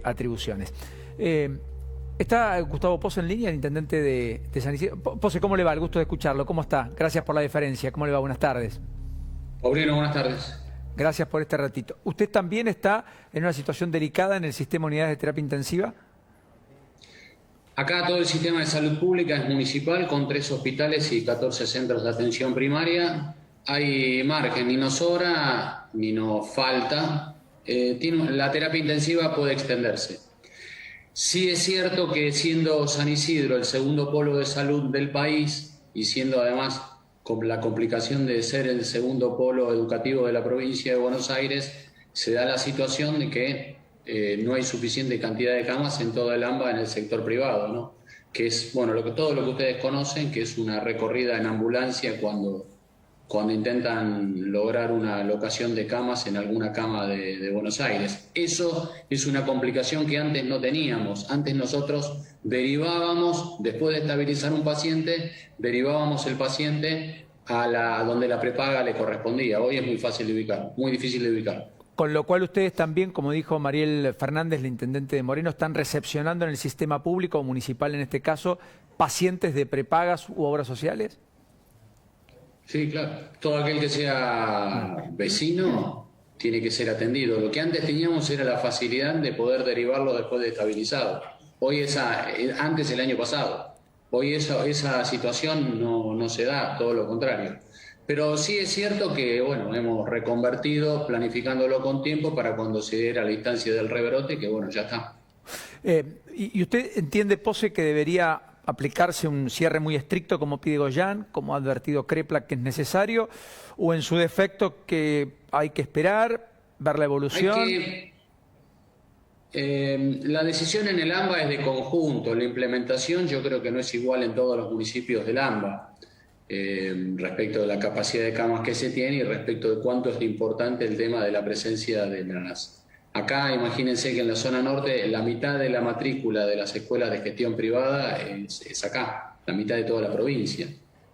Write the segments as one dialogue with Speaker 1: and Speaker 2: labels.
Speaker 1: atribuciones. Está Gustavo Posse en línea, el intendente de San Isidro. Posse, ¿cómo le va? El gusto de escucharlo. ¿Cómo está? Gracias por la deferencia. ¿Cómo le va? Buenas tardes.
Speaker 2: Paulino, buenas tardes.
Speaker 1: Gracias por este ratito. ¿Usted también está en una situación delicada en el sistema de unidades de terapia intensiva?
Speaker 2: Acá todo el sistema de salud pública es municipal, con 3 hospitales y 14 centros de atención primaria. Hay margen, ni nos sobra ni nos falta. La terapia intensiva puede extenderse. Sí es cierto que siendo San Isidro el segundo polo de salud del país y siendo además con la complicación de ser el segundo polo educativo de la provincia de Buenos Aires, se da la situación de que no hay suficiente cantidad de camas en toda el AMBA en el sector privado, ¿no? Que es, bueno, todo lo que ustedes conocen, que es una recorrida en ambulancia cuando intentan lograr una locación de camas en alguna cama de Buenos Aires. Eso es una complicación que antes no teníamos. Antes nosotros derivábamos, después de estabilizar un paciente, derivábamos el paciente a donde la prepaga le correspondía. Hoy es muy fácil de ubicar, muy difícil de ubicar.
Speaker 1: Con lo cual ustedes también, como dijo Mariel Fernández, la intendente de Moreno, están recepcionando en el sistema público o municipal en este caso pacientes de prepagas u obras sociales.
Speaker 2: Sí, claro. Todo aquel que sea vecino tiene que ser atendido. Lo que antes teníamos era la facilidad de poder derivarlo después de estabilizado. Antes el año pasado. Hoy esa situación no se da, todo lo contrario. Pero sí es cierto que, bueno, hemos reconvertido, planificándolo con tiempo para cuando se diera la instancia del rebrote, que bueno, ya está.
Speaker 1: ¿Y usted entiende, Posse, que debería aplicarse un cierre muy estricto como pide Goyan, como ha advertido Crepla que es necesario, o en su defecto que hay que esperar, ver la evolución?
Speaker 2: La decisión en el AMBA es de conjunto, la implementación yo creo que no es igual en todos los municipios del AMBA. Respecto de la capacidad de camas que se tiene y respecto de cuánto es importante el tema de la presencia de las... Acá imagínense que en la zona norte la mitad de la matrícula de las escuelas de gestión privada es acá, la mitad de toda la provincia.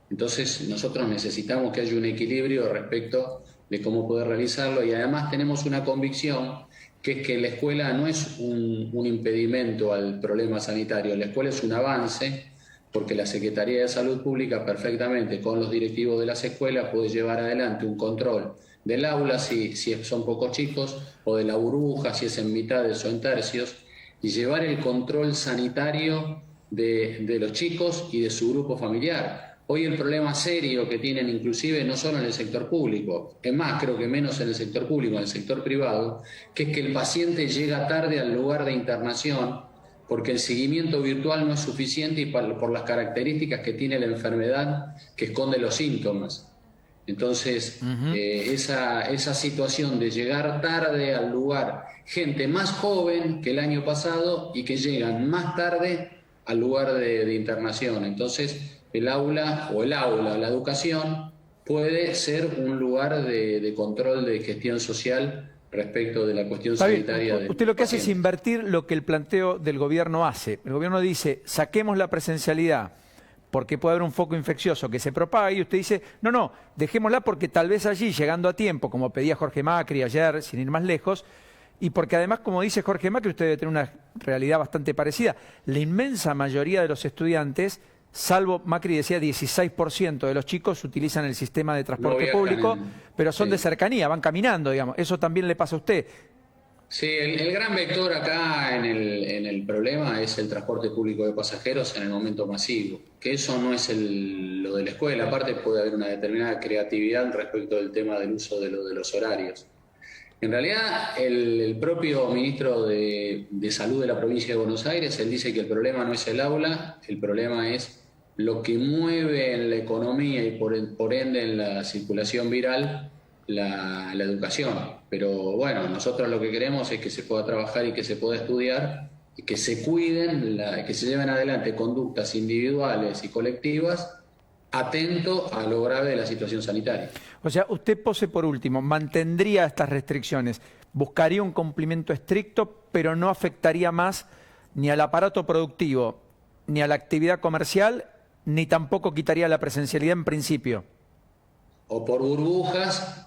Speaker 2: Entonces nosotros necesitamos que haya un equilibrio respecto de cómo poder realizarlo y además tenemos una convicción que es que la escuela no es un impedimento al problema sanitario, la escuela es un avance, porque la Secretaría de Salud Pública perfectamente con los directivos de las escuelas puede llevar adelante un control del aula si son pocos chicos, o de la burbuja si es en mitades o en tercios, y llevar el control sanitario de los chicos y de su grupo familiar. Hoy el problema serio que tienen inclusive no solo en el sector público, es más, creo que menos en el sector público, en el sector privado, que es que el paciente llega tarde al lugar de internación porque el seguimiento virtual no es suficiente y por las características que tiene la enfermedad que esconde los síntomas. Entonces, esa situación de llegar tarde al lugar, gente más joven que el año pasado y que llegan más tarde al lugar de internación. Entonces, la educación puede ser un lugar de control de gestión social respecto de la cuestión sanitaria.
Speaker 1: Usted lo que hace es invertir lo que el planteo del gobierno hace. El gobierno dice, saquemos la presencialidad porque puede haber un foco infeccioso que se propaga y usted dice, no, dejémosla porque tal vez allí, llegando a tiempo, como pedía Jorge Macri ayer, sin ir más lejos, y porque además, como dice Jorge Macri, usted debe tener una realidad bastante parecida. La inmensa mayoría de los estudiantes, salvo Macri decía 16% de los chicos utilizan el sistema de transporte público, pero son de cercanía, van caminando, digamos. Eso también le pasa a usted.
Speaker 2: Sí, el gran vector acá en el problema es el transporte público de pasajeros en el momento masivo, que eso no es lo de la escuela. Aparte puede haber una determinada creatividad respecto del tema del uso de los horarios. En realidad, el propio ministro de Salud de la provincia de Buenos Aires, él dice que el problema no es el aula, el problema es lo que mueve en la economía y por ende en la circulación viral la educación. Pero bueno, nosotros lo que queremos es que se pueda trabajar y que se pueda estudiar y que se cuiden, que se lleven adelante conductas individuales y colectivas atento a lo grave de la situación sanitaria.
Speaker 1: O sea, usted, Posse, por último, mantendría estas restricciones, buscaría un cumplimiento estricto, pero no afectaría más ni al aparato productivo, ni a la actividad comercial, ni tampoco quitaría la presencialidad en principio.
Speaker 2: O por burbujas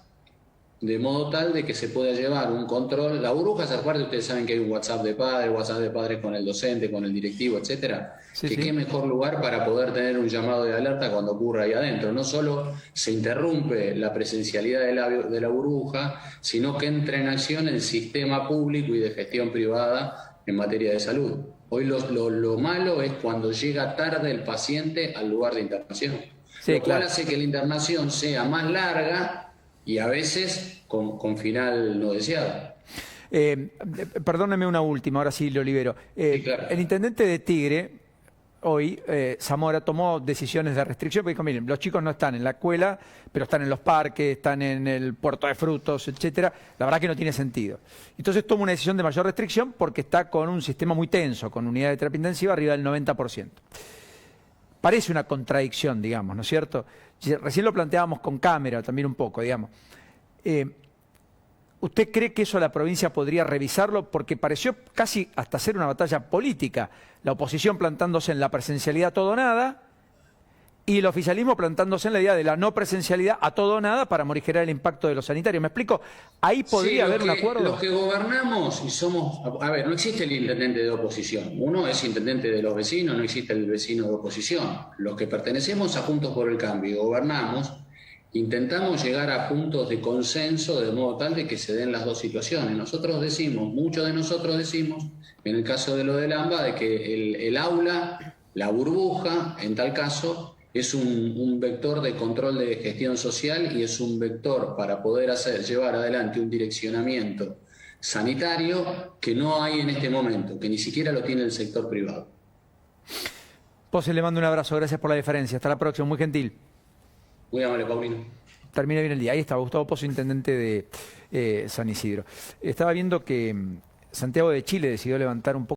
Speaker 2: de modo tal de que se pueda llevar un control. La burbuja, aparte, ustedes saben que hay un WhatsApp de padres con el docente, con el directivo, etcétera.
Speaker 1: Sí,
Speaker 2: Que
Speaker 1: sí.
Speaker 2: qué mejor lugar para poder tener un llamado de alerta cuando ocurra ahí adentro. No solo se interrumpe la presencialidad de la burbuja, sino que entra en acción el sistema público y de gestión privada en materia de salud. Hoy lo malo es cuando llega tarde el paciente al lugar de internación.
Speaker 1: Sí,
Speaker 2: Lo cual
Speaker 1: claro.
Speaker 2: hace que la internación sea más larga y a veces con final no deseado.
Speaker 1: Perdóneme una última, ahora sí lo libero.
Speaker 2: Sí, claro.
Speaker 1: El intendente de Tigre, hoy, Zamora, tomó decisiones de restricción, porque dijo, miren, los chicos no están en la escuela, pero están en los parques, están en el puerto de frutos, etcétera. La verdad que no tiene sentido. Entonces toma una decisión de mayor restricción porque está con un sistema muy tenso, con unidades de terapia intensiva arriba del 90%. Parece una contradicción, digamos, ¿no es cierto? Recién lo planteábamos con cámara también un poco, digamos. ¿Usted cree que eso la provincia podría revisarlo? Porque pareció casi hasta ser una batalla política. La oposición plantándose en la presencialidad todo o nada y el oficialismo plantándose en la idea de la no presencialidad a todo o nada para morigerar el impacto de los sanitarios. ¿Me explico? Ahí podría haber un acuerdo.
Speaker 2: Los que gobernamos y somos... A ver, no existe el intendente de oposición. Uno es intendente de los vecinos, no existe el vecino de oposición. Los que pertenecemos a Juntos por el Cambio y gobernamos, intentamos llegar a puntos de consenso de modo tal de que se den las dos situaciones. Muchos de nosotros decimos, en el caso de lo del AMBA, de que el aula, la burbuja, en tal caso, es un vector de control de gestión social y es un vector para poder llevar adelante un direccionamiento sanitario que no hay en este momento, que ni siquiera lo tiene el sector privado.
Speaker 1: Pose, le mando un abrazo, gracias por la diferencia. Hasta la próxima, muy gentil.
Speaker 2: Muy amable, Paulino.
Speaker 1: Termina bien el día. Ahí está, Gustavo Pozo, intendente de San Isidro. Estaba viendo que Santiago de Chile decidió levantar un poco